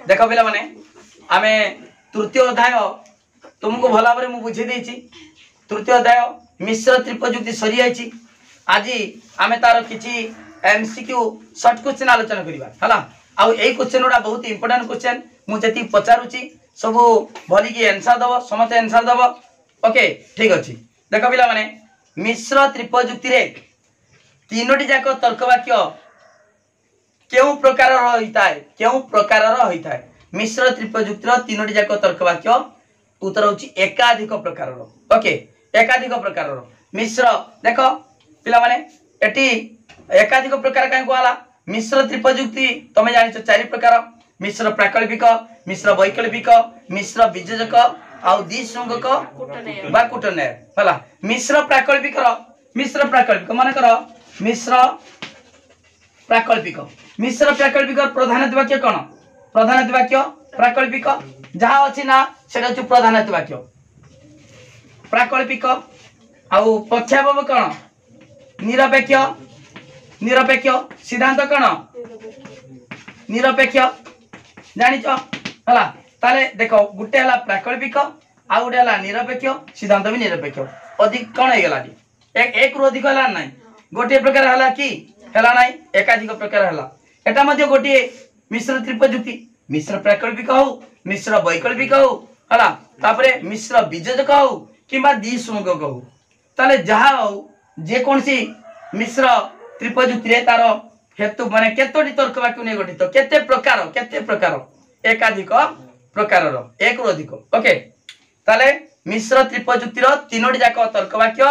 देख पिला माने आमे तृतीय अध्याय तुमको भला भाव मुझे बुझे देछि। तृतीय अध्याय मिश्र त्रिपजुक्ति सरी जाइछि। आज आमे तार किछि एमसीक्यू शॉर्ट क्वेश्चन आलोचना करिबा हला। आउ एई क्वेश्चन उडा बहुत इंपोर्टेंट क्वेश्चन मु जति पचारुछि सब भली की आंसर दबो समस्त आंसर दबो। ओके ठीक अछि। देख पिला माने मिश्र त्रिपजुक्ति रे तीनोटी जाक तर्क वाक्य केउ प्रकार रहिताय केउ प्रकार रहिताय। मिश्र त्रिपजुक्ति रो तीनोटी जाक तर्क वाक्य उत्तर होछि एकाधिक प्रकार रो। ओके एकाधिक प्रकार रो मिश्र देखो पिला माने एटी एकाधिक प्रकार काहे कोला मिश्र त्रिपजुक्ति तमे जानिछ चारि प्रकार मिश्र प्राकल्पिक मिश्र वैकल्पिक मिश्र बीजजक आउ द्विसंगक बा कुटनय हला। मिश्र प्राकल्पिक माने कर मिश्र प्राकल्पिक प्रधान वाक्य कोन प्रधान वाक्य प्राकल्पिक जहा अछि ना सेटा छु प्रधान वाक्य प्राकल्पिक आउ पक्षाभाव कोन निरपेक्ष सिद्धांत कोन निरपेक्ष जानिच हला। ताले देखो गुटे हला प्राकल्पिक आ गुटे हला निरपेक्ष सिद्धांत भी निरपेक्ष अधिक कोन हे गेला एक रु अधिक हला नै गोटे प्रकार हला कि हला नै एकाधिक प्रकार हला। एटा मध्ये गोटे मिश्र त्रिपजुक्ति मिश्र प्राकल्पिक हो मिश्र वैकल्पिक हो हला तापरे मिश्र बीजजक हो किबा द्विसंगक हो ताले जहा हो जे कोनसी मिश्र त्रिपजुक्ति रे तार हेतु माने केतोटी तर्क वाक्य नै गठित केते प्रकार एकाधिक प्रकार रो एक रु अधिक। ओके ताले मिश्र त्रिपजुक्ति रो तीनोटी जाक तर्क वाक्य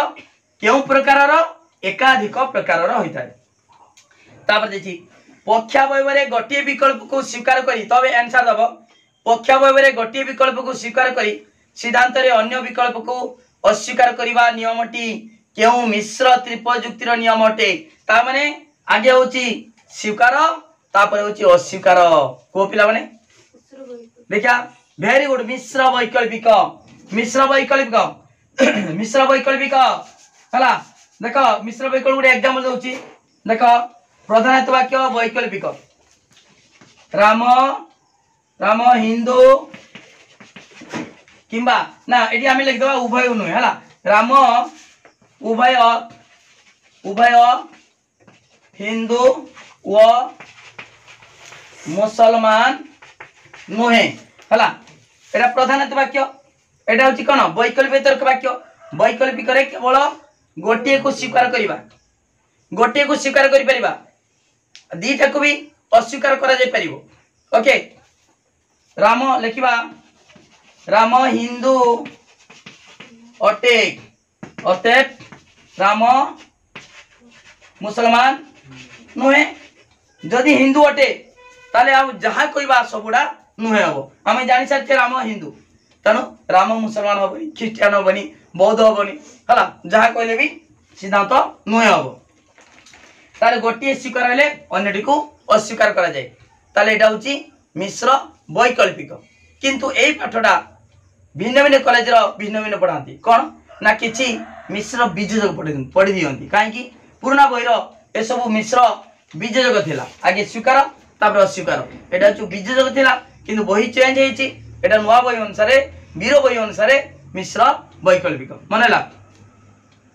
केउ प्रकार रो एकाधिक प्रकार रो होइताय। तापर देखि पक्षावयव रे गोटे विकल्प को स्वीकार करी तबे आंसर दबो। पक्षावयव रे गोटे विकल्प को स्वीकार करी सिद्धांत रे अन्य विकल्प को अस्वीकार करिवा नियमटी केउ मिश्र त्रिपजुक्ति रो नियम अटे। ता माने आगे होची स्वीकार तापर होची अस्वीकार को पिला माने देखा वेरी गुड मिश्र वैकल्पिक हला। देखो मिश्र वैकल्पिक गुडे एग्जांपल दोची देखो प्रधान वाक्य वैकल्पिक राम हिंदू किंबा ना एटी आमे लिख दबा उभय नुहे हला राम उभय हिंदू व मुसलमान नुहे हला। एटा प्रधान वाक्य एटा होची कोन वैकल्पिक तर्क वाक्य। वैकल्पिक रे केवल गोटे को स्वीकार करि परिबा दीटा को भी अस्वीकार करा जाय परिबो। ओके राम लिखिबा राम हिंदू अटे राम मुसलमान नुहे जदि हिंदू अटे ताले आ जहा कहबा सबुडा नुहे हबो। आमे जानि सारते राम हिंदू तनो राम मुसलमान हबनी ख्रिस्टियन हबनी बौद्ध हबनी हला जहा कहले भी सिद्धांत नुहे हबो। ताले गोटे स्वीकार हेले अन्यटी को अस्वीकार करा जाय ताले एटा होची मिश्र वैकल्पिक। किंतु एई पाठडा भिन्न भिन्न कॉलेज रो भिन्न पढ़ाती कोन ना किछि मिश्र बीजजक पढ़ी दियंती काहे कि पुराना बही रो ए सब मिश्र बीजजक थिला आगे स्वीकार तापर अस्वीकार एटा जो बीजजक थिला किंतु बही चेंज हेछि एटा नवा बही अनुसार वीर बही अनुसार मिश्र वैकल्पिक मनला।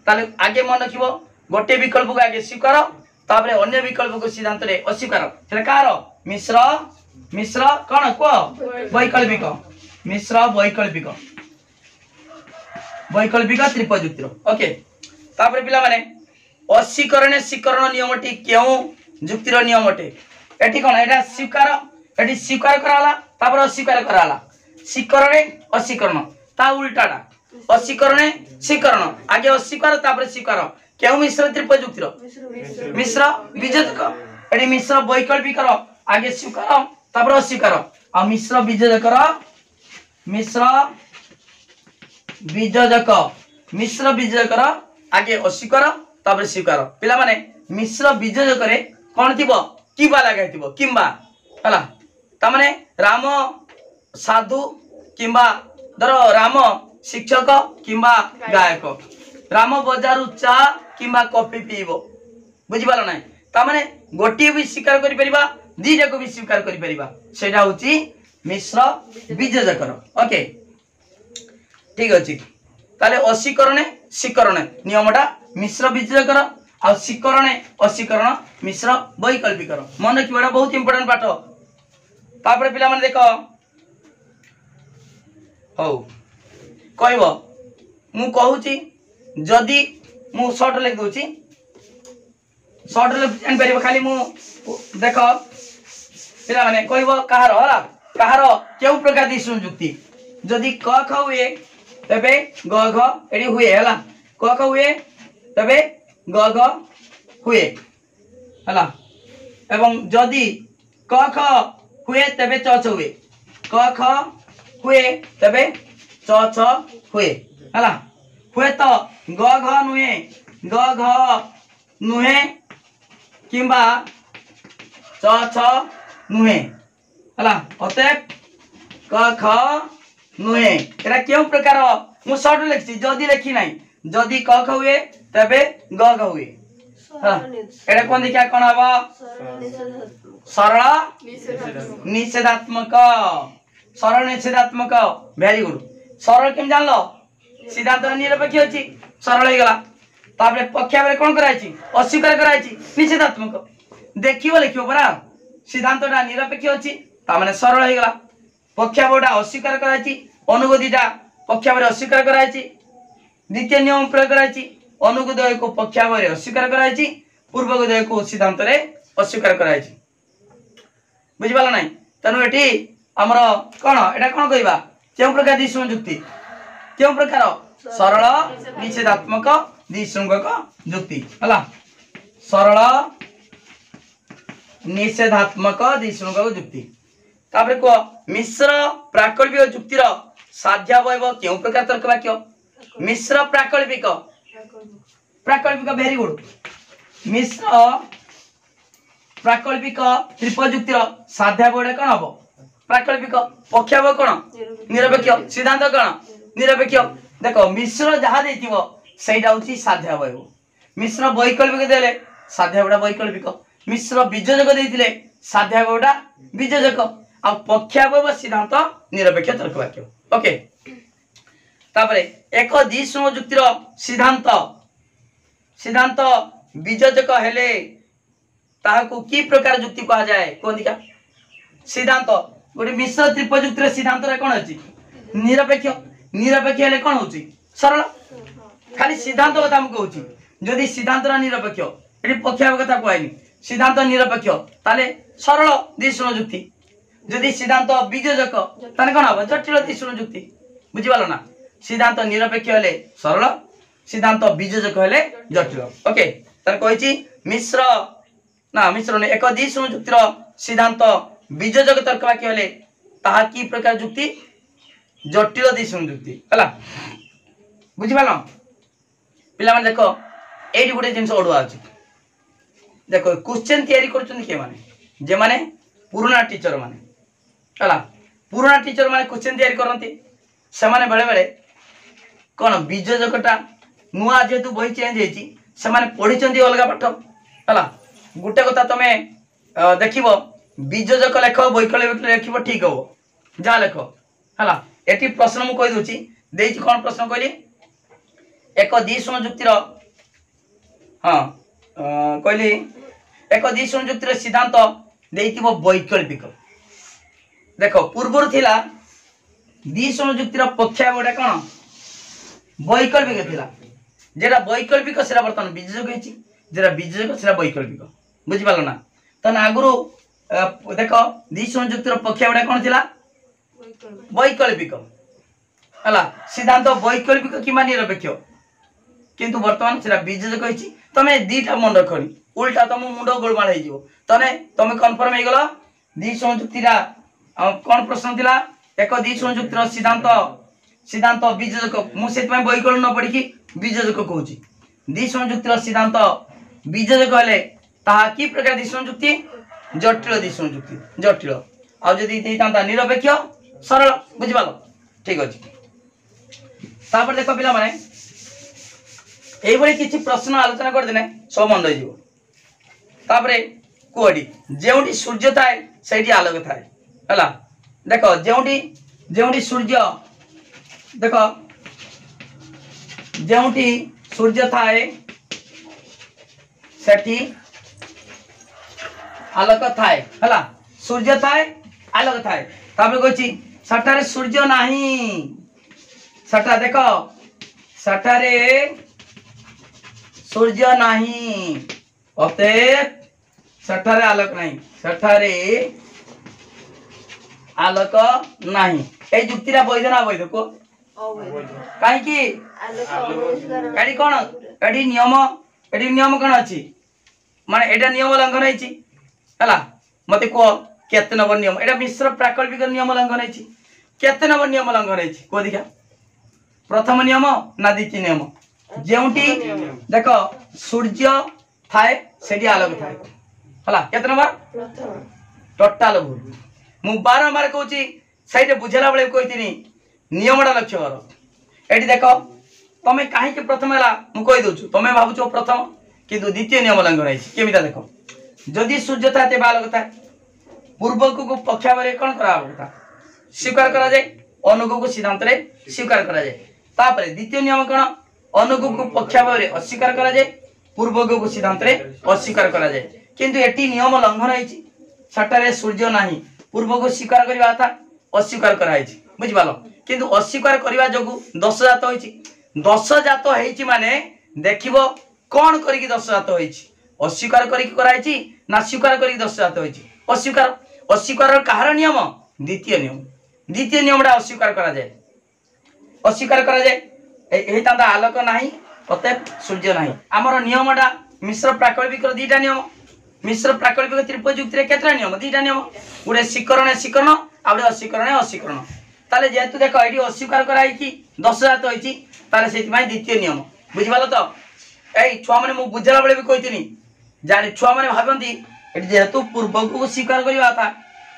ताले आगे मन रखिबो गोटे विकल्प को आगे स्वीकार तापर अन्य विकल्प को सिद्धांत रे अस्वीकार सेटा कार मिश्र कोन को वैकल्पिक मिश्र वैकल्पिक त्रिपजुक्ति। ओके तापर पिला माने अस्वीकरण स्वीकरण नियमटी केउ जुक्तिर नियम अटे। एटी कोन एटा स्वीकार कराला तापर अस्वीकार कराला स्वीकरण अस्वीकरण ता उल्टाटा अस्वीकरण स्वीकरण आगे अस्वीकार तापर स्वीकार केउ मिश्र त्रिपजुक्तिर मिश्र बीजजक एटी मिश्र वैकल्पिक आगे स्वीकार तापर अस्वीकार आ मिश्र बीजजक आगे अस्वीकार तापर स्वीकार पिला माने मिश्र बीजजक रे कोन थिबो किबा लगाय थिबो किंबा हला ता माने राम साधु किंबा धरो राम शिक्षक किंबा गायक राम बजारू चा किंबा कॉफी पीबो बुझि पालो नै ता माने गोटी भी स्वीकार करि परिबा दीटा को भी स्वीकार करि परिबा सेटा होची मिश्र बीजजकर ओके ठीक अच्छे ताले अशीकरण शिकरण नियमटा मिश्र बीजजकर आ शिकरण अशीकरण मिश्र वैकल्पिकर मन रखा बहुत इंपोर्टेंट पाठ तापर पिला माने देख हौ कहब मु कहूची जदि मु शॉर्ट लिख दूची शॉर्ट जान परिबो खाली मु देख पिला माने कहब कहार केउ प्रकार दिसु जुक्ति जदि क ख हुए तबे ग घ एडी हुए हला क ख हुए तबे ग घ हुए हला एवं जदि क ख हुए तबे च छ हुए क ख हुए तबे च छ हुए हला हुए तो ग घ नुहे ग घ नुहे किंबा च छ नुहे हला अतएव क ख नुहे एरा केउ प्रकार मु शॉर्ट लिखछि जदी लिखि नाही जदी क ख हुए तबे ग घ हुए एरा कोन देखिया कोन हबो सरल निषेधात्मक सरल निषेधात्मक वेरी गुड सरल केम जानलो सिद्धांत निरपेक्ष अछि सरल हे गला तापरे पक्षावरे कोन कराइछि अस्वीकार कराइछि निषेधात्मक देखिबो लिखिबो परा सिद्धांतटा निरपेक्ष अछि ता माने सरल हे गला पक्षावरटा अस्वीकार कराइछि अनुगतिटा पक्षावरे अस्वीकार कराइछि द्वितीय नियम प्रयोग कराइछि अनुगदय को पक्षावरे अस्वीकार कराइछि पूर्वगदय को सिद्धांत रे अस्वीकार कराइछि बुझि पाला नै तनु एठी हमर कोन एटा कोन कहिबा केउ प्रकार दिसुम जुक्ति केउ प्रकार सरल निषेधात्मक द्विसंगक जुक्ति हला सरल निषेधात्मक द्विसंगक जुक्ति तापर को मिश्र प्राकल्पिक जुक्तिर साध्यावयव केउ प्रकार तर्क वाक्य मिश्र प्राकल्पिक प्राकल्पिक वेरी गुड मिश्र प्राकल्पिक त्रिपजुक्तिर साध्यावयव कोन हबो प्राकल्पिक पक्षावय कोन निरपेक्ष सिद्धांत कोन निरपेक्ष देखो मिश्र जहा देथिबो सेटा होची साध्यावयव मिश्र वैकल्पिक देले साध्यावयवटा वैकल्पिक मिश्र बीजजक देथिले साध्यावयवटा बीजजक आ पक्षावयव सिद्धांत निरपेक्ष तर्क वाक्य ओके तापरे एक द्विसंग जुक्तिर सिद्धांत सिद्धांत बीजजक हेले ताहाकू की प्रकार जुक्ति कहा जाए कोन दिका सिद्धांत गोटे मिश्र त्रिपजुक्तिर सिद्धांत रे कोन अछि निरपेक्ष निरपेक्ष हेले कोन होछि सरल खाली सिद्धांत कथा हम कहूछि जदि सिद्धांत रा निरपेक्ष एटी पक्षावय कथा कहैनी सिद्धांत निरपेक्ष ताले सरल द्विसंग जुक्ति जदि सिद्धांत बीजजक ताले कोन हबो जटिल द्विसंग जुक्ति बुझि पालो ना सिद्धांत निरपेक्ष हेले सरल सिद्धांत बीजजक हेले जटिल ओके तार कहिछि मिश्र ना मिश्र ने एक द्विसंग जुक्तिर सिद्धांत बीजजक तर्क वाक्य हेले ताहा की प्रकार जुक्ति जटिल द्विसंग जुक्ति हला बुझि पालो पिला माने देखो एडी गुटे जिंस ओडवा अछि देखो क्वेश्चन तयारी करछन के माने जे माने पुराना टीचर माने हला पुराना टीचर माने क्वेश्चन तयारी करंती से माने बेले बेले कोन बीजजकटा नुआ जेतु बही चेंज हेची से माने पढिचंदी अलगा पाठ हला गुटे कथा तमे देखिबो बीजजक लेख वैकल्पिक लेखिबो ठीक हो जा लेख हला एटी प्रश्न मु कहि दोची देछि कोन प्रश्न कहली एक द्विसंग जुक्तिर हां कहली एक द्विसंग जुक्तिर सिद्धांत देइतिबो वैकल्पिक देखो पूर्वर थिला द्विसंग जुक्तिर पक्षावयटा कोन वैकल्पिक थिला जेरा वैकल्पिक सेरा वर्तमान बीजजक हेची जेरा बीजजक सेरा वैकल्पिक बुझि पालो ना तन आगुरु देखो द्विसंग जुक्तिर पक्षावयटा कोन थिला वैकल्पिक हला सिद्धांत वैकल्पिक किमा निरपेक्ष किंतु वर्तमान सेरा बीजजक हेची तमे दीटा मन रखनी उल्टा तम मुंडो गोलमाल हे जिवो तने तमे कन्फर्म हे गेलो द्विसंग जुक्तिरा कोन प्रश्न थिला एक द्विसंग जुक्तिर सिद्धांत सिद्धांत बीजजक मु सेतमै वैकल्पिक न पढी कि बीजजक कहूची द्विसंग जुक्तिर सिद्धांत बीजजक हेले ताहा की प्रकार द्विसंग जुक्ति जटिल द्विसंग जुक्ति जटिल आ जदी देइतांता निरपेक्ष सरल बुझि पालो ठीक अछि तापर देखो पिला माने एई बळी किछि प्रश्न आलोचना कर देने सब मन रहि जिवो तापरे कोडी जेउटी सूर्य थाए सेठी आलोक थाए हला देख जोटी जोटी सूर्य देख जोटी सूर्य थाए सेठी आलोक थाए हला सूर्य थाए आलोक थाए तापर कहछि सटारे सूर्य नाही सटा देख सटारे सूर्य नाही अतएव सठारे आलोक नहीं सठारे आलोक नहीं ए जुक्तिरा वैध ना वैध को काहे की एडी कोन एडी नियम कोन अछि माने एटा नियम उल्लंघन हैछि हला मते को केते नंबर नियम एटा मिश्र प्राकल्पिक नियम उल्लंघन हैछि केते नंबर नियम उल्लंघन हैछि को दिखा प्रथम नियम ना द्वितीय नियम जेउटी देखो सूर्य थाए सेठी आलोक थाए हला केते नंबर टोटल भूल मु बारंबार कहूची सही बुझेला बेले कहिथिनी नियमटा लक्ष्य कर एठी देखो तमे काहे के प्रथम हला मु कहि दोछु तमे भाबुछो प्रथम किंतु द्वितीय नियम उल्लंघन हैछि केमिता देखो जदि सूर्य थाते बालक थाए पूर्व को पक्षावरे कोन करा होता स्वीकार करा जाय अनुगु को सिद्धांत रे स्वीकार करा जाय तापरे द्वितीय नियम कोन अनुगु को पक्षावरे अस्वीकार करा जाय पूर्व को सिद्धांत रे अस्वीकार करा जाय किंतु एटी नियम उल्लंघन हैछि सटारे सूर्य नाही पूर्व को स्वीकार करबा था अस्वीकार करा हैछि बुझि पालो किंतु अस्वीकार करबा जोगु 10 जात हैछि 10 जात हैछि माने देखिबो कोन करिकि 10 जात हैछि अस्वीकार करिकि कराइछि ना स्वीकार करिकि 10 जात हैछि अस्वीकार अस्वीकार कहार नियम द्वितीय नियमडा अस्वीकार करा जाय अस्वीकार करा जाय एही तांदा आलोक नाही अतएव सूर्य नाही हमर नियमडा मिश्र प्राकल्पिक दीटा नियम मिश्र प्राकल्पिक त्रिपद युक्ति रे केतरा नियम दीटा नियम गुडे स्वीकरण आउडे अस्वीकरण ताले जेतु देखो एडी अस्वीकार कराई कि 10 जात होईची ताले सेति भाई द्वितीय नियम बुझि पालो तो एई छुआ माने मु बुझला बेले भी कहितिनी जानि छुआ माने भाबंती एडी जेतु पूर्व को स्वीकार करिवा था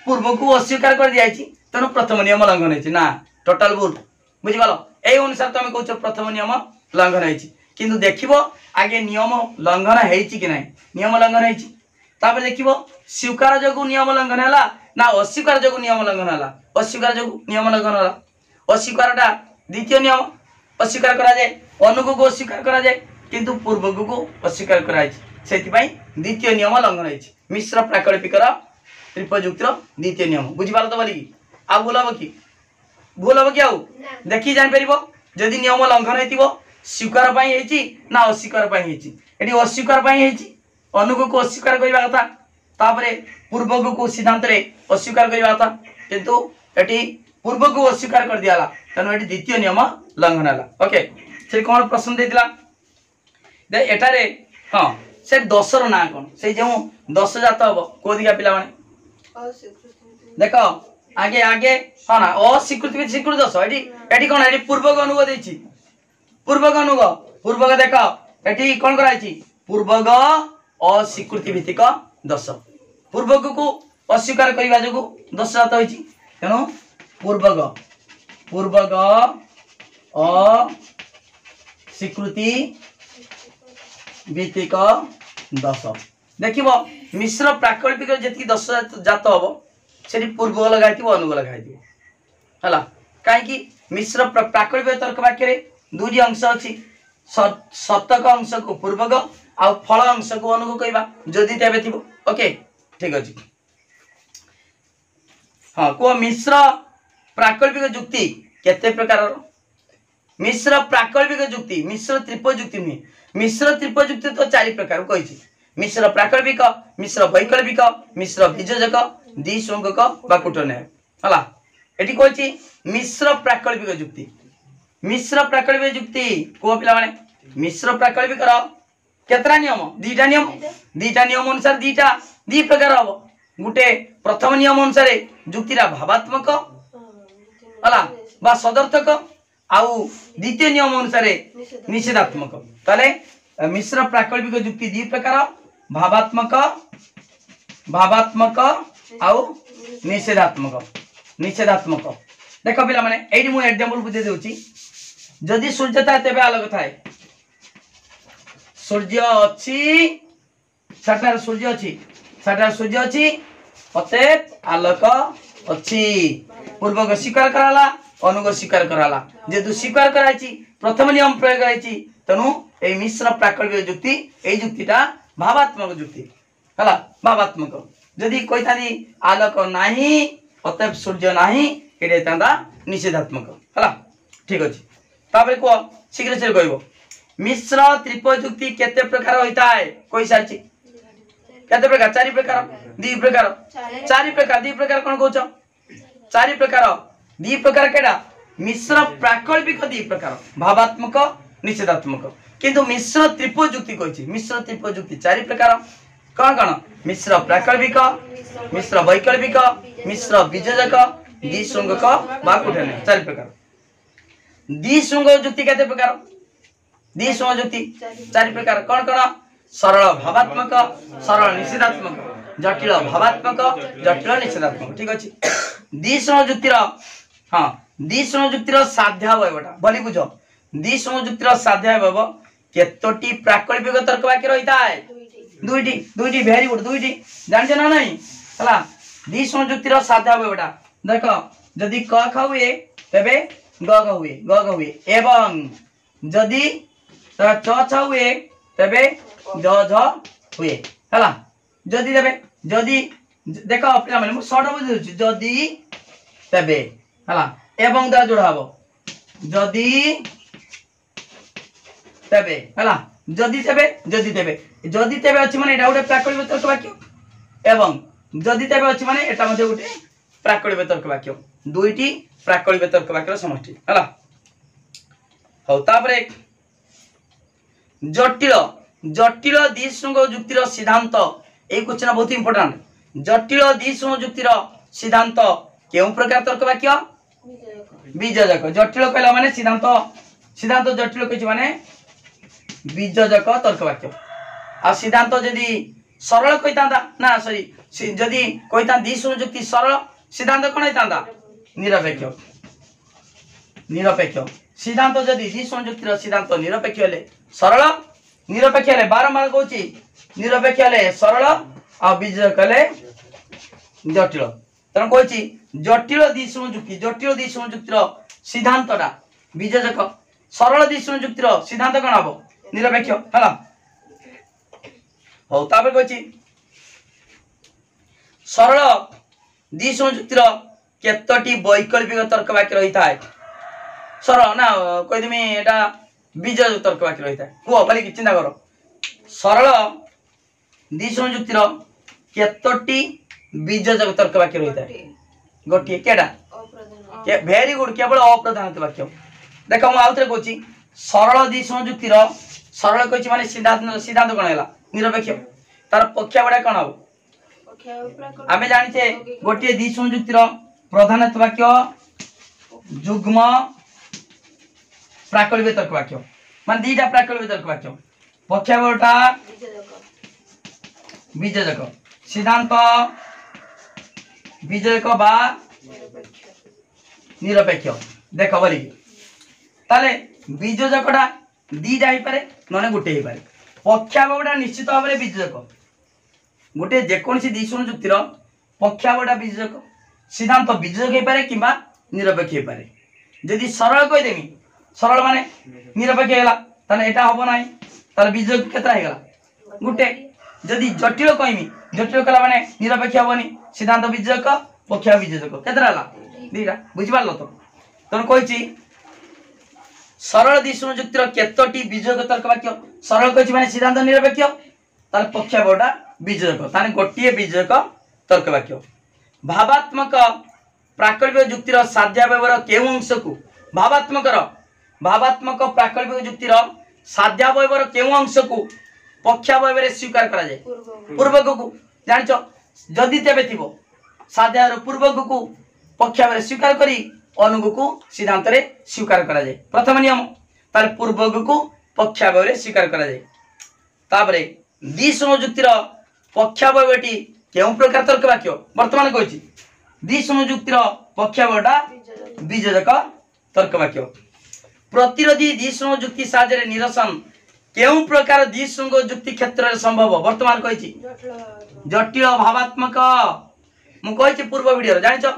पूर्व को अस्वीकार कर दियाची तनो प्रथम नियम उल्लंघन हैछि ना टोटल भूल बुझि पालो एई अनुसार तमे कहउछ प्रथम नियम उल्लंघन हैछि किंतु देखिबो आगे नियम उल्लंघन हैछि कि नै नियम उल्लंघन हैछि तापर देखिबो स्वीकार जोगु नियम उल्लंघन हला ना अस्वीकार जोगु नियम उल्लंघन हला अस्वीकार जोगु नियम उल्लंघन हला अस्वीकारटा द्वितीय नियम अस्वीकार करा जाय अनुगु को अस्वीकार करा जाय किंतु पूर्व को अस्वीकार करा जाय सेति पई द्वितीय नियम उल्लंघन हैछि मिश्र प्राकल्पिकर त्रिपद युक्तिर द्वितीय नियम बुझि पालो तो बोली आ भूल हबो कि आउ देखि जान परिबो जदि नियम उल्लंघन हेतिबो स्वीकार पई हेछि ना अस्वीकार पई हेछि एटी अस्वीकार पई हेछि अनुगु को अस्वीकार करिबा कथा तापरे पूर्व को सिद्धांत रे अस्वीकार करिबा कथा किंतु एटी पूर्व को अस्वीकार कर दियाला तनो एटी द्वितीय नियम उल्लंघन हला ओके से कोन प्रश्न देतिला दे एटारे हां से 10 रो ना कोन से जे 10 जात हबो को दिगा पिला माने देखो आगे आगे हां ना अस्वीकृति भी स्वीकृति 10 एटी कोन एटी पूर्व को अनुगो देछि पूर्व को देखो एटी कोन कराइछि पूर्व अस्वीकृति भित्तिक 10 पूर्व को अस्वीकार करिबा जोगु 10 जात होइछि तेनो पूर्वग अस्वीकृति भित्तिक 10 देखिबो मिश्र प्राकल्पिक जेति 10 जात हबो सेठी पूर्व लगाइथिबो अनुग लगाइथिबो हला काहे कि मिश्र प्राकल्पिक तर्क वाक्य रे दुई अंश अछि शतक अंश को पूर्वग आ फल अंश को अनुग कहबा जदि तेबे थिबो ओके ठीक अछि हां को मिश्र प्राकल्पिक युक्ति केते प्रकार मिश्र प्राकल्पिक युक्ति मिश्र त्रिपद युक्ति नहीं मिश्र त्रिपद युक्ति तो 4 प्रकार कहिछि मिश्र प्राकल्पिक मिश्र वैकल्पिक मिश्र बीजजक द्विसंगक बा कुटन्याय हला एठी कहिछि मिश्र प्राकल्पिक युक्ति को पिला माने मिश्र प्राकल्पिक रो केतरा नियम दीटा नियम अनुसार दी प्रकार हबो गुटे प्रथम नियम अनुसार युक्तिरा भावात्मक हला बा सदर्थक आउ द्वितीय नियम अनुसार निषेधात्मक ताले मिश्र प्राकल्पिक युक्ति दी प्रकार भावात्मक आउ निषेधात्मक देखो पिला माने एडी मु एग्जांपल बुझे देउची जदि सूर्य था तेबे आलोक थाए सूर्य अछि सटार सूर्य अछि अतएव आलोक अछि पूर्वक स्वीकार कराला अनुग स्वीकार कराला जेतु स्वीकार कराई प्रथम नियम प्रयोग कराई तेणु ए मिश्र प्राकल्पिक जुक्ति ए जुक्तिटा भावात्मक जुक्ति हला भावात्मक जदि कोई थानी आलोक नाही अतएव सूर्य नाही एटे तांदा निषेधात्मक हला ठीक अछि तापर को शीघ्र से कहबो मिश्र त्रिपद जुक्ति केते प्रकार होता है कोई साची केते प्रकार चारि प्रकार दी प्रकार चारि प्रकार दी प्रकार कोन कहउछ चारि प्रकार दी प्रकार केडा मिश्र प्राकल्पिक दी प्रकार भावात्मक निषेधात्मक किंतु मिश्र त्रिपद जुक्ति कहछि मिश्र त्रिपद जुक्ति चारि प्रकार कौन कौन मिश्र प्राकल्पिक मिश्र वैकल्पिक मिश्र बीजजक द्विसंगक बाकुटने चारि प्रकार द्विसंग जुक्ति केते प्रकार द्विसंग जुक्ति चारि प्रकार कौन कौन सरल भावात्मक सरल निषेधात्मक जटिल भावात्मक जटिल निषेधात्मक ठीक अछि द्विसंग जुक्तिर हां द्विसंग जुक्तिर साध्यावयवटा बोली बुझो द्विसंग जुक्तिर साध्यावयव केतोटी प्राकल्पिक तर्क वाक्य रहिता है दुईटी दुईटी वेरी गुड दुईटी जान ना नहीं हला द्विसंग जुक्तिर साध्यावयवटा देखो जदि क ख हुए तबे ग ग हुए एवं जदि च छ हुए तबे ज झ हुए हला जदि तबे जदि देखो पिला माने मु शॉर्ट बुझ दउछि जदि तबे हला एवं दा जोड़ा हबो जदि तबे हला जदि तबे अछि माने एटा गोटे प्राकल्पिक तर्क वाक्य एवं जदि तबे अछि माने एटा मध्ये गोटे प्राकल्पिक तर्क वाक्य दुईटी प्राकल्पिक तर्क वाक्यर समष्टि हला हो तापरे जटिल जटिल द्विसंग जुक्तिर सिद्धांत ए क्वेश्चन बहुत इंपोर्टेंट जटिल द्विसंग जुक्तिर सिद्धांत केउ प्रकार तर्क वाक्य बीजजक जटिल कहला माने सिद्धांत सिद्धांत जटिल कहछि माने बीजजक तर्क वाक्य आ सिद्धांत जदि सरल कहितांदा ना सॉरी जदि कहिता द्विसंग जुक्ति सरल सिद्धांत कोन हैतांदा निरपेक्ष निरपेक्ष सिद्धांत जदि द्विसंग जुक्तिर सिद्धांत निरपेक्ष हेले सरल निरपेक्ष हेले बारंबार कहछि निरपेक्ष हेले सरल आ बीजजक हेले जटिल तन कहछि जटिल द्विसंग जुक्तिर सिद्धांतटा बीजजक सरल द्विसंग जुक्तिर सिद्धांत कोन हबो निरपेक्ष हला हो तापर कहछि सरल द्विसंग जुक्तिर केतोटी वैकल्पिक तर्क वाक्य रहिता है सरल ना कहि दिमी एटा बीजजक तर्क वाक्य रहिता है को बोली कि चिंता करो सरल द्विसंग जुक्तिर केतोटी बीजजक तर्क वाक्य रहिता है गोटी केडा वेरी गुड केवल अप्रधानित वाक्य देखो मु आउतरे कहछि सरल द्विसंग जुक्तिर सरल कहछि माने सिद्धांत सिद्धांत कोन हैला निरपेक्ष तार पक्ष बडा कोन हो आमे जानि छे गोटे द्विसंग जुक्तिर प्रधानित वाक्य युग्म प्राकल्पिक तर्क वाक्य माने दीटा प्राकल्पिक तर्क वाक्य पक्ष बडा बीजजक सिद्धांत बीजजक बा निरपेक्ष देखो बोली ताले बीजजकटा दीटा ही पारे नने गुटे ही पारे पक्षावटा निश्चित भाव में बीजजक गोटे जेकोसी द्विसंग जुक्तिर पक्षावटा बीजजक सिद्धांत बीजजक हो पारे किंबा निरपेक्ष हो पारे जदि सरल कहीदेमी सरल माने निरपेक्ष हैला ताने एटा होबो नाही तार बीजजक केतरा हे गला गुटे जदि जटिल कहमी जटिल कला माने निरपेक्ष होबनी सिद्धांत बीजजक पक्षा बीजजक केतरा हला दीटा बुझि पारलो तो तन कहिछि सरल द्विसंग जुक्तिर केतोटी बीजजक तर्क वाक्य सरल कहिछि माने सिद्धांत निरपेक्ष तार पक्षा बडा बीजजक ताने गोटिए बीजजक तर्क वाक्य भावात्मक प्राकल्पिक जुक्तिर साध्यावयवर केउ अंश को भावात्मक प्राकल्पिक जुक्तिर साध्यावयवर केउ अंश को पक्षावयवर स्वीकार करा जाय पूर्वक को जानिचो जदि तेबे थिबो साध्यावर पूर्वक को पक्षावयवर स्वीकार करी अनुग को सिद्धांत रे स्वीकार करा जाय प्रथम नियम तार पूर्वक को पक्षावयवर स्वीकार करा जाय तापरे द्विसंग जुक्तिर पक्षावयवटी केउ प्रकार तर्क वाक्य वर्तमान कहिछि द्विसंग जुक्तिर पक्षावयवटा बीजजक तर्क वाक्य प्रतिरोधी द्विसंग जुक्ति साहाय्य निरसन केउ प्रकार द्विसंग जुक्ति क्षेत्र रे संभव वर्तमान कहिछि जटिल भावात्मक मु कहिछि पूर्व वीडियो रे जानिछो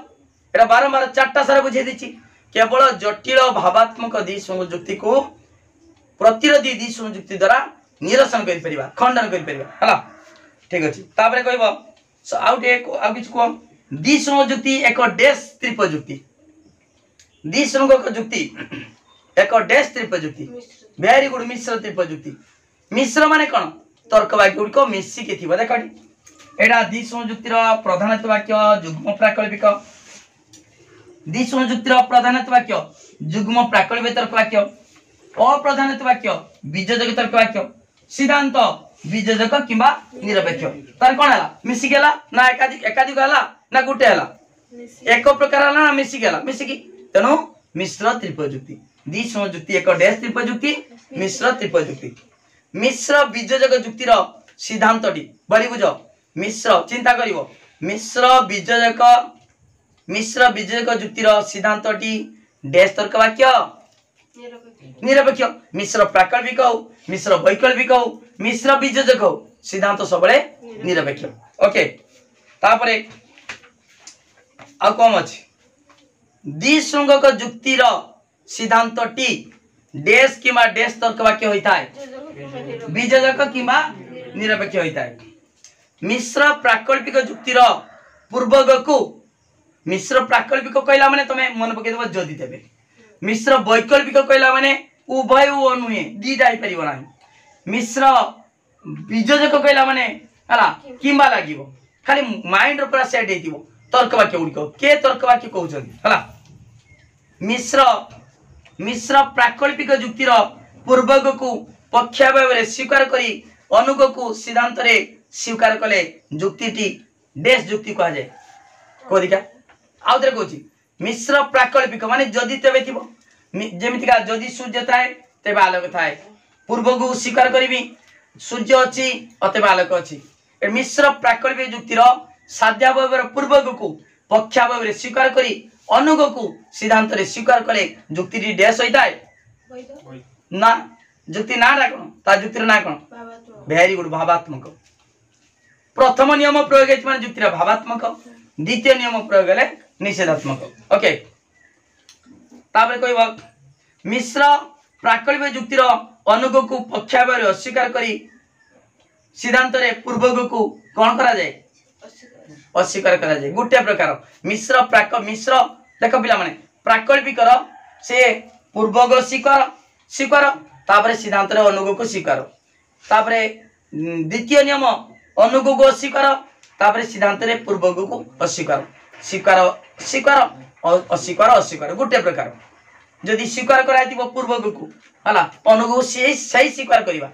एटा बारंबार चारटा सारा बुझे दीची केवल जटिल भावात्मक द्विसंग युक्ति को प्रतिरोधी द्विसंग युक्ति द्वारा निरसन कर परिबा खंडन कर परिबा हला ठीक अछि तापरे कहबो आउ किछ को द्विसंग युक्ति एक डैश त्रिपद युक्ति द्विसंग युक्ति एक डैश त्रिपद युक्ति वेरी गुड मिश्र त्रिपद युक्ति मिश्र माने कोन तर्क वाक्य गुडी मिसी के थिबा देखो एटा द्विसंग युक्तिर प्रधानत्व वाक्य युग्म प्राकल्पिक द्विसंग युक्तिर प्रधानत्व वाक्य युग्म प्राकल्पिक तर्क वाक्य अप्रधानत्व वाक्य बीजजक तर्क वाक्य सिद्धांत बीजजक किंबा निरपेक्ष तार कोन हला मिसी गेला ना एकाधिक हला ना गुटे हला एक प्रकार हला ना मिसी गेला मिसी की तनो मिश्र त्रिपद युक्ति द्विसंग युक्ति एक डैश त्रिपद युक्ति मिश्र त्रिपद युक्ति मिश्र बीजजक युक्तिर सिद्धांतटी बड़ी बुझो मिश्र चिंता करिवो मिश्र बीजजक युक्तिर सिद्धांतटी डैश तर्क वाक्य निरपेक्ष मिश्र प्राकल्पिक हो मिश्र वैकल्पिक हो मिश्र बीजजक हो सिद्धांत सबले निरपेक्ष ओके तापरे आ कम अछि द्विसंगक युक्तिर सिद्धांतटी डैश किमा डैश तर्क वाक्य होइता है बीजजक किमा निरपेक्ष होइता है मिश्र प्राकल्पिक युक्तिर पूर्वगकु मिश्र प्राकल्पिक कहला माने तमे मन पके देबो जदी देबे मिश्र वैकल्पिक कहला माने उभय ओ नुहे दीटा ही परिबो नाही मिश्र बीजजक कहला माने हला किंबा लागिवो खाली माइंड ऊपर सेट हेतिवो तर्क वाक्य उडको के तर्क वाक्य कहउछन हला मिश्र प्राकल्पिक युक्तिर पूर्वगकु पक्षाभाव स्वीकार करी अनुगकु सिद्धांत रे स्वीकार कले युक्तिटी डैश युक्ति कहा जाए कोदिका आउतरे कहूची मिश्र प्राकल्पिक माने जदि तेबे थिबो जेमितिका जदि सूर्य थाए तेबे आलोक थाए पूर्वगु स्वीकार करिवि सूर्य अछि अतेबे आलोक अछि ए मिश्र प्राकल्पिक युक्तिर साध्याभाव पूर्वगु पक्षाभाव स्वीकार करी अनुगकु सिद्धांत रे स्वीकार कले युक्तिटी डैश होइताय ना युक्ति ना कोन ता युक्तिर ना कोन वेरी गुड भावात्मक प्रथम नियम प्रयोग हेत माने युक्तिर भावात्मक द्वितीय नियम प्रयोग हेले निषेधात्मक ओके तापर कहबो मिश्र प्राकल्पिक युक्तिर अनुगकु पक्षाभाव अस्वीकार करी सिद्धांत रे पूर्वगकु कोन करा जाय अस्वीकार करा जाय गुटे प्रकार मिश्र देख पिला माने प्राकल्पिक से पूर्वग स्वीकार तापर सिद्धांत रे अनुगकु स्वीकार तापर द्वितीय नियम अनुगकु अस्वीकार तापर सिद्धांत रे पूर्वगकु अस्वीकार स्वीकार अस्वीकार गुटे प्रकार जदि स्वीकार कराइतिबो पूर्वगकु हला अनुगकु सही स्वीकार करिबा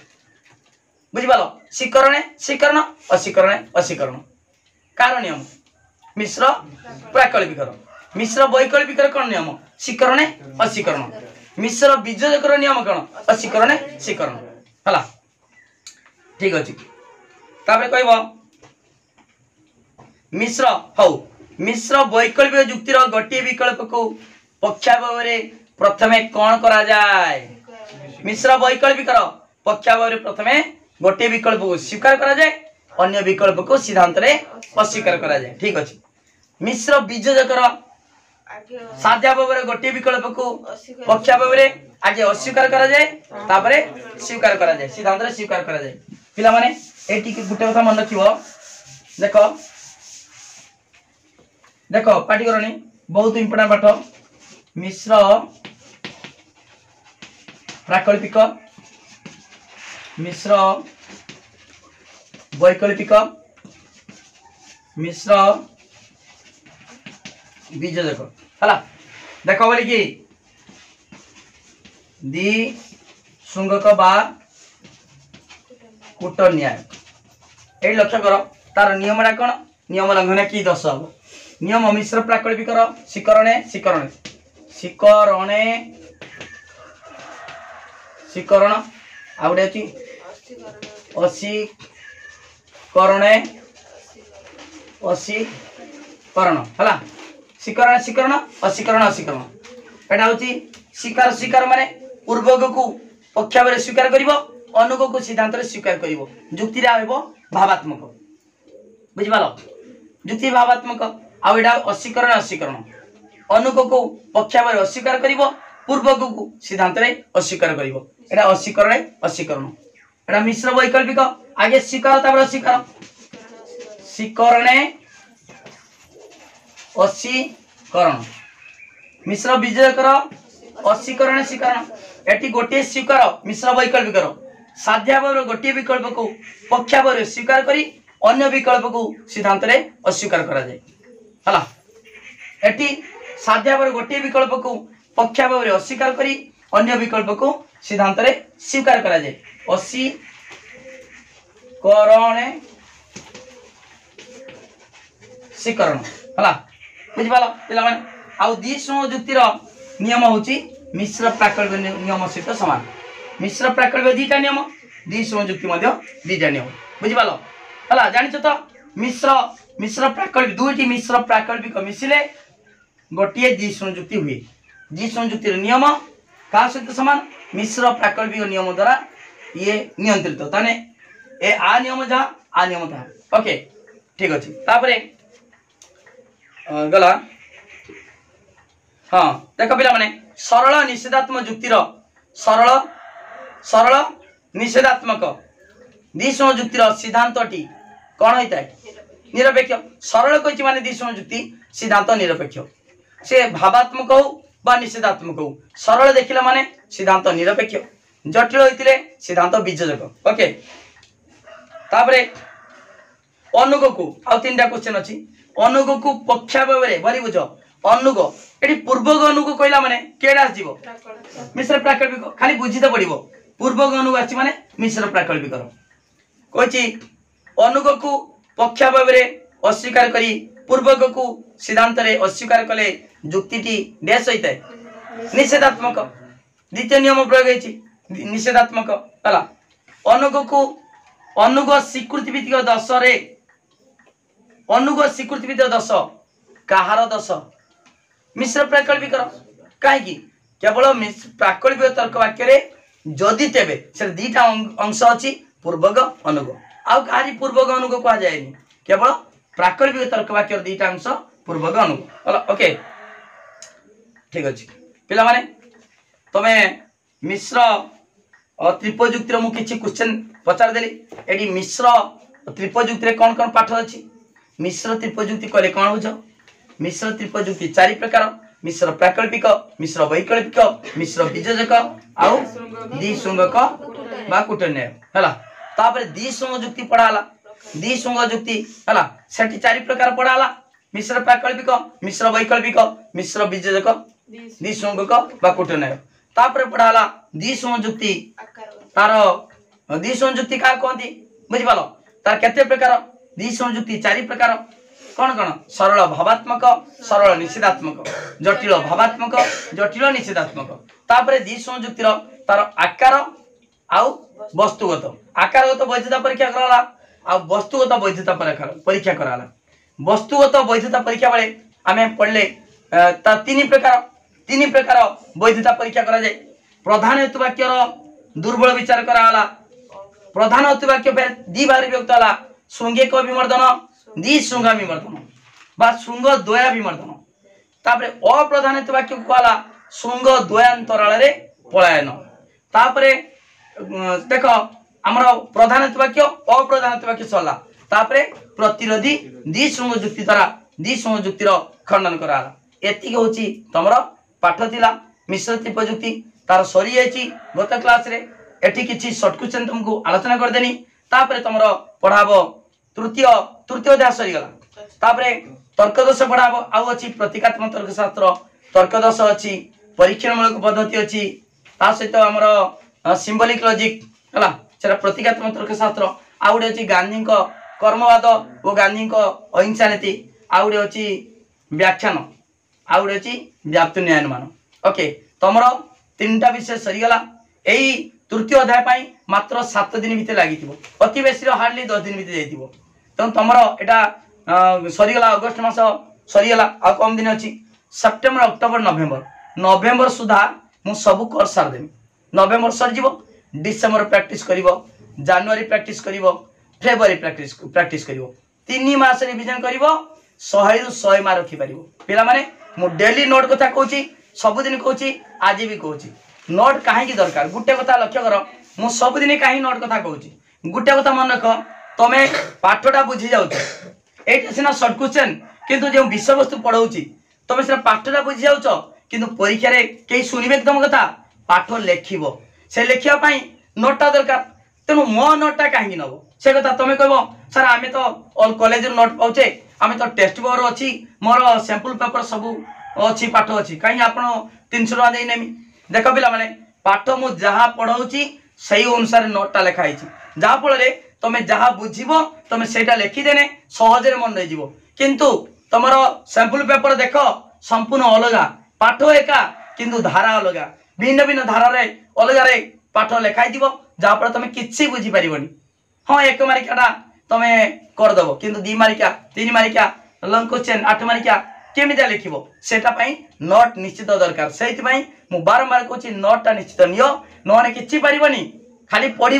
बुझि पालो स्वीकरण अस्वीकरण कारण नियम मिश्र प्राकल्पिक मिश्र वैकल्पिक कोन नियम स्वीकरण अस्वीकरण मिश्र बीजजक नियम कोन अस्वीकरण स्वीकरण हला ठीक अछि तापर कहबो मिश्र वैकल्पिक युक्तिर गोटे विकल्प को पक्षाभाव रे प्रथमे कोन करा जाय मिश्र वैकल्पिक पक्षाभाव रे प्रथमे गोटे विकल्प को स्वीकार करा जाय अन्य विकल्प को सिद्धांत रे अस्वीकार करा जाय ठीक अछि मिश्र बीजजकर साध्याभाव रे गोटे विकल्प को पक्षाभाव रे आगे अस्वीकार करा जाय तापरे स्वीकार करा जाय सिद्धांत रे स्वीकार करा जाय पिला माने एटी के गुटे कथा मन रखिबो देखो पाठी करनी बहुत इंपोर्टेंट पाठ मिश्र प्राकल्पिक मिश्र वैकल्पिक मिश्र बीजजक हला देखो बोली कि द्विसंगक बा कूट न्याय ए लक्ष्य करो तार नियमटा कोन नियम लंघन की दश हम नियम मिश्र प्राकल्पिक स्वीकरण आ गए अच्छी अस्वीकरण है स्वीकरण अस्वीकरण एटा हूँ स्वीकार माने पूर्वक को पक्षावर स्वीकार कर अनुग को सिद्धांत स्वीकार कर युक्ति भावात्मक बुझिपाल युक्ति भावात्मक आउ अस्वीकरण अनुग को पक्ष भाव अस्वीकार करिवो पूर्वक को सिद्धांत रे अस्वीकार करिवो एटा अस्वीकरण अस्वीकरण एटा मिश्र वैकल्पिक आगे स्वीकार तापर अस्वीकार स्वीकरणे अस्वीकरण मिश्र विजयकर अस्वीकरण स्वीकरण एटी गोटे स्वीकार मिश्र वैकल्पिक साध्या भाव गोटे विकल्प को पक्षा भाव स्वीकार करी अन्य विकल्प को सिद्धांत रे अस्वीकार करा जाए हला एटी साध्या भाव गोटे विकल्प को पक्षा भाव अस्वीकार करी अन्य विकल्प को सिद्धांत रे स्वीकार करा जाए अस्वीकरण स्वीकरण हला बुझि पालो पिला माने आउ द्विसंग जुक्तिर नियम होची मिश्र प्राकल्पिक नियम सहित समान मिश्र प्राकल्पिक दुईटा नियम द्विसंग जुक्ति मध्य दुईटा नियम बुझि पालो हला जानिछ तो मिश्र मिश्र प्राकल्पिक दुईटी मिश्र प्राकल्पिक मिसिले गोटिए द्विसंग जुक्ति हुए द्विसंग जुक्तिर नियम का सहित समान मिश्र प्राकल्पिक नियम द्वारा ये नियंत्रित ताने ए आ नियम जहा आ नियम था ओके ठीक अछि तापरे गला हाँ देख पिला माने सरल निषेधात्मक जुक्तिर सरल सरल निषेधात्मक द्विसंग जुक्तिर सिद्धांतटी कौन होता है निरपेक्ष सरल कहि माने द्विसंग जुक्ति सिद्धांत निरपेक्ष से भावात्मक हो बा निषेधात्मक हो सरल देखिला माने सिद्धांत निरपेक्ष जटिल होइतिले सिद्धांत वियोजक ओके तापरे अनुग को आ तीनटा क्वेश्चन अछि अनुग को पक्षा भाबरे बली बुझ अनुग एठी पूर्वक अनुग कहला माने केडा आसीबो मिश्र प्राकल्पिक खाली बुझिते पड़िबो पूर्वक अनुग आसी माने मिश्र प्राकल्पिक कहछि अनुग को पक्षा भाबरे अस्वीकार करी पूर्वक को सिद्धांत रे अस्वीकार कले जुक्तिटी डैश होइतै निषेधात्मक द्वितीय नियम प्रयोग होइछि निषेधात्मक हला अनुग को अनुग स्वीकृति भित्तिक दश रे अनुग स्वीकृति भित्तिक दश काहार दश मिश्र प्राकल्पिक कहीं केवल प्राकल्पिक तर्क वाक्य रे जदि तेबे से दुईटा अंश अछि पूर्वक अनुग आउ कहारी पूर्वक अनुग कहा जाएनी केवल प्राकल्पिक तर्क वाक्य दुईटा अंश पूर्वक अनुग ओके ठीक अछि पिला माने तमे मिश्र त्रिपजुक्तिर मु किछि क्वेश्चन पचार देली एडी मिश्र त्रिपजुक्तिर कौन कौन पाठ अछि मिश्र त्रिपजुक्ति कहले कौन बुझ मिश्र त्रिपजुक्ति चारि प्रकार मिश्र प्राकल्पिक मिश्र वैकल्पिक मिश्र वियोजक आउ द्विसंगक बा कुटन्याय हला तापर द्विसंग जुक्ति पढ़ाला द्विसंग जुक्ति हला सेठी चारि प्रकार पढ़ाला मिश्र प्राकल्पिक मिश्र वैकल्पिक मिश्र वियोजक द्विसंगक बा कुटन्याय तापर पढ़ाला द्विसंग जुक्ति तार द्विसंग जुक्ति का कहती बुझि पालो तार केते प्रकार द्विसंग जुक्ति चारि प्रकार कौन कौन सरल भावात्मक सरल निषेधात्मक जटिल भावात्मक जटिल निषेधात्मक तापर द्विसंग जुक्तिर तार आकार आउ वस्तुगत आकारगत वैधता परीक्षा कराला आ वस्तुगत वैधता परीक्षा कराला वस्तुगत वैधता परीक्षा बेले आमे पढ़ले ता तीन प्रकार वैधता परीक्षा करा जाए प्रधान हेतु वाक्यर दुर्बल विचार कराला प्रधान हेतु वाक्य फेर दी बार विभक्त होला श्रृंगेक विमर्दन द्विसंग विमर्दन बा श्रृंग द्वया विमर्दन तापरे अप्रधान हेतु वाक्य को कहला श्रृंग द्वयांतराल रे पलायन तापरे देखो हमर प्रधान हेतु वाक्य अप्रधान हेतु वाक्य सरला तापरे प्रतिरोधी द्विसंग जुक्ति द्वारा द्विसंग जुक्तिर खंडन कराला एति होची तमरो पाठ थिला मिश्र त्रिपजुक्ति तार सरी जाइछि गत क्लास रे एठी किछि शॉर्ट क्वेश्चन तुमको आलोचना कर देनी तापरे तमरो पढ़ाबो तृतीय अध्याय सरी गला तापरे तर्कदोष पढ़ाबो आउ अछि प्रतीकात्मक तर्कशास्त्र तर्कदोष अछि परीक्षणमूलक पद्धति अछि ता सहित हमरो सिंबलिक लॉजिक हला सेरा प्रतीकात्मक तर्कशास्त्र आउडे अछि गांधी को कर्मवाद ओ गांधी को अहिंसा नीति आउडे अछि व्याख्यान आउडे अछि व्याप्त न्यायमान ओके तमरो तीनटा विषय सरी गला एई तृतीय अध्याय पाई मात्र 7 दिन भितर लागितिबो अति बेसी हार्डली 10 दिन भितर जाइतिबो त तमरो एटा सरी गला अगस्त मास सरी गला आ कम दिन अछि सेप्टेम्बर अक्टोबर नवेम्बर सुधा मु सब कोर्स सार देमी नवेम्बर सर जीवो डिसेंबर प्रैक्टिस करिवो जनवरी प्रैक्टिस करिवो फेब्रुआरी प्रैक्टिस करिवो 3 मास रिवीजन करिवो 100 रु 100 मार्क रखि परिवो पिला माने मु डेली नोट कथा कहूँ सबुदिन कहूँ आज भी कहूँ नोट कहीं दरकार गोटे कथा लक्ष्य कर मु सबुदिन कहीं नोट कथा कहूँ गोटे कथा मन रख तुम पाठटा बुझी जाऊँ ये सीना सर्ट क्वेश्चन किंतु जो विषय वस्तु पढ़ाऊँ तुम सीना पाठटा बुझी जाऊँ किंतु परीक्षा कई शुणवे तुम कथा पाठ लिख से लिखापी नोटा दरकार तेणु मो नोटा कहीं नब से कथा तुम कह सर आम तो कॉलेज नोट पाचे आम तो टेक्स्ट बुक अच्छी मोर सैंपल पेपर सब अच्छी पाठ अच्छी कहीं आप 300 टका देनेमी देख पिला माने पाठ मु जहाँ पढ़ाऊँ से अनुसार नोटा लिखाई जहाँफल तुम जहाँ बुझ तुम से लिखिदेने सहजरे मन रही किंतु तुम सैंपल पेपर देख संपूर्ण अलग पाठ एका किंतु धारा अलग भिन्न भिन्न धारा अलग पाठ लिखाई जहाँफल तुम किसी बुझीपर हाँ 1 मारिका तुम करदेव किंतु 2 मारिका 3 मारिका लंग क्वेश्चन 8 मारिका केमी लिख सेटापी नोट निश्चित दरकार से मु बारंबार कहूँ नोटा निश्चित नियो नहने कि पारनी खाली पढ़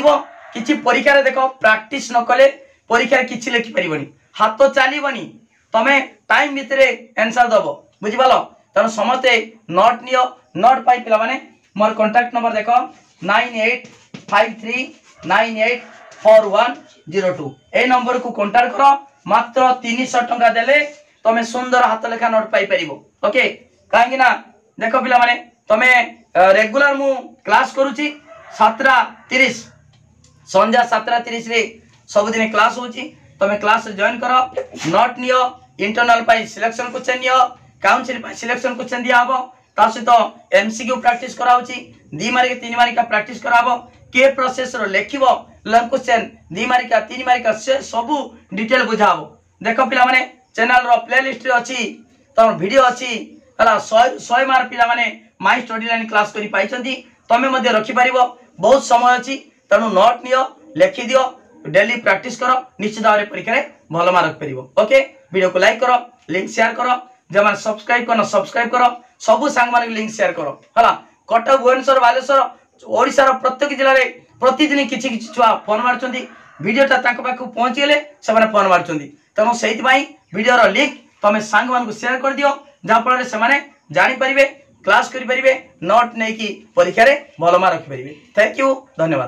कि परीक्षा देख प्रैक्टिस न कले परीक्षा किसी लिखिपर हाथ चलनी तुम टाइम भितर आंसर दब बुझिपाल तेणु समस्ते नोट नियो नोट पाई पिला माने मोर कांटेक्ट नंबर देख 9853984102 ए नंबर को कांटेक्ट कर मात्र 300 टंका देले तुम सुंदर हाथ लेखा नोट पाई परिबो ओके कहीं ना देख पिला माने तुम रेगुलर मु क्लास करूची 7:30 संध्या 7:30 रे सबुदिन क्लास होची तुम क्लास जॉइन कर नोट नियो इंटरनल पाई सिलेक्शन क्वेश्चन नियो काउंसिल पाई सिलेक्शन क्वेश्चन दिया हबो ता सहित एमसीक्यू प्रैक्टिस कराउची 2 मारिका 3 मारिका प्रैक्टिस कराबो के प्रोसेस रो लेखिबो लंग क्वेश्चन 2 मारिका 3 मारिका से सब डिटेल बुझाबो देखो पिला माने चैनल रो प्लेलिस्ट रे अछि तम वीडियो अछि हला 100 मार पिला माने माय स्टडी लाइन क्लास करी पाइछंती तमे मध्ये रखि पारिबो बहुत समय अछि तनु नोट नियो लेखि दियो डेली प्रैक्टिस करो निश्चित भाव में परीक्षा भल मार्क पारिबो ओके वीडियो को लाइक करो लिंक शेयर करो जमा सब्सक्राइब करना सब्सक्राइब करो सबु सांग माने लिंक शेयर करो हला कटक भुवनेश्वर बालेश्वर ओडिसा रो प्रत्येक जिल्ला रे प्रतिदिन किछि किछि छुआ फोन मारचंदी वीडियोटा तांको पाखु पहुंची गेले से माने फोन मारचंदी तेणु सेहित पई वीडियो रो लिंक तमे सांग मान को शेयर कर दियो जा फल से माने जानि परिबे क्लास करि परिबे नोट नै कि परीक्षा रे भल मार्क रखि परिबे थैंक यू धन्यवाद।